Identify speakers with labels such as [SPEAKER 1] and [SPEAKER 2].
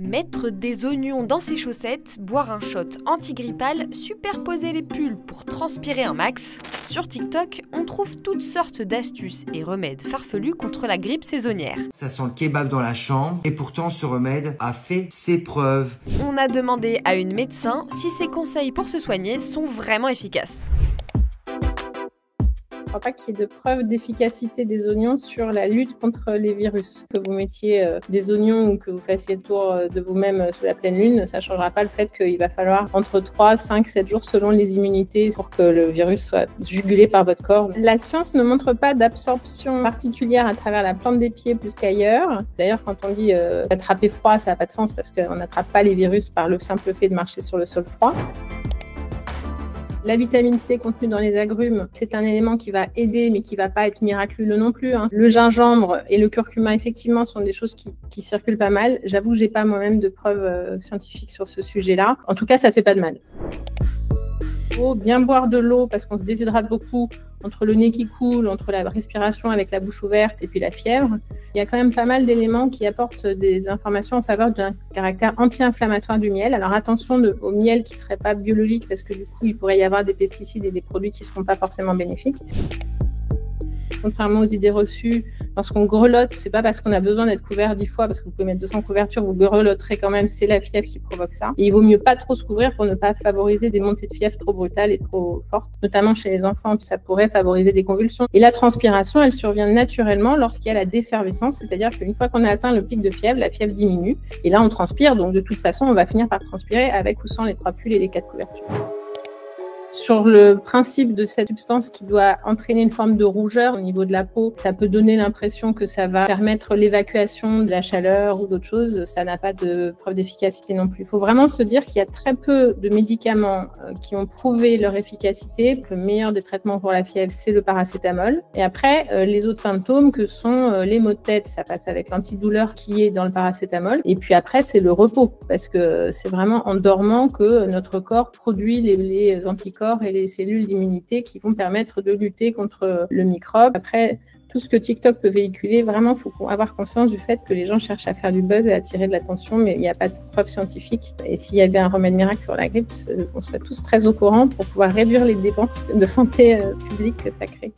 [SPEAKER 1] Mettre des oignons dans ses chaussettes, boire un shot antigrippal, superposer les pulls pour transpirer un max. Sur TikTok, on trouve toutes sortes d'astuces et remèdes farfelus contre la grippe saisonnière.
[SPEAKER 2] Ça sent le kebab dans la chambre et pourtant ce remède a fait ses preuves.
[SPEAKER 1] On a demandé à une médecin si ses conseils pour se soigner sont vraiment efficaces.
[SPEAKER 3] Je ne crois pas qu'il y ait de preuve d'efficacité des oignons sur la lutte contre les virus. Que vous mettiez des oignons ou que vous fassiez le tour de vous-même sous la pleine lune, ça ne changera pas le fait qu'il va falloir entre 3, 5, 7 jours selon les immunités pour que le virus soit jugulé par votre corps. La science ne montre pas d'absorption particulière à travers la plante des pieds plus qu'ailleurs. D'ailleurs, quand on dit attraper froid, ça n'a pas de sens parce qu'on n'attrape pas les virus par le simple fait de marcher sur le sol froid. La vitamine C contenue dans les agrumes, c'est un élément qui va aider, mais qui ne va pas être miraculeux non plus. Le gingembre et le curcuma, effectivement, sont des choses qui circulent pas mal. J'avoue que je n'ai pas moi-même de preuves scientifiques sur ce sujet-là. En tout cas, ça ne fait pas de mal. Il faut bien boire de l'eau parce qu'on se déshydrate beaucoup entre le nez qui coule, entre la respiration avec la bouche ouverte et puis la fièvre. Il y a quand même pas mal d'éléments qui apportent des informations en faveur d'un caractère anti-inflammatoire du miel. Alors attention au miel qui ne serait pas biologique parce que du coup, il pourrait y avoir des pesticides et des produits qui ne seront pas forcément bénéfiques. Contrairement aux idées reçues, lorsqu'on grelotte, c'est pas parce qu'on a besoin d'être couvert 10 fois, parce que vous pouvez mettre 200 couvertures, vous grelotterez quand même, c'est la fièvre qui provoque ça. Et il vaut mieux pas trop se couvrir pour ne pas favoriser des montées de fièvre trop brutales et trop fortes, notamment chez les enfants, puis ça pourrait favoriser des convulsions. Et la transpiration, elle survient naturellement lorsqu'il y a la défervescence, c'est-à-dire qu'une fois qu'on a atteint le pic de fièvre, la fièvre diminue, et là on transpire, donc de toute façon on va finir par transpirer avec ou sans les 3 pulls et les 4 couvertures. Sur le principe de cette substance qui doit entraîner une forme de rougeur au niveau de la peau, ça peut donner l'impression que ça va permettre l'évacuation de la chaleur ou d'autres choses. Ça n'a pas de preuve d'efficacité non plus. Il faut vraiment se dire qu'il y a très peu de médicaments qui ont prouvé leur efficacité. Le meilleur des traitements pour la fièvre, c'est le paracétamol. Et après, les autres symptômes que sont les maux de tête, ça passe avec l'antidouleur qui est dans le paracétamol. Et puis après, c'est le repos, parce que c'est vraiment en dormant que notre corps produit les anticorps et les cellules d'immunité qui vont permettre de lutter contre le microbe. Après, tout ce que TikTok peut véhiculer, vraiment, il faut avoir conscience du fait que les gens cherchent à faire du buzz et à attirer de l'attention, mais il n'y a pas de preuve scientifique. Et s'il y avait un remède miracle sur la grippe, on serait tous très au courant pour pouvoir réduire les dépenses de santé publique que ça crée.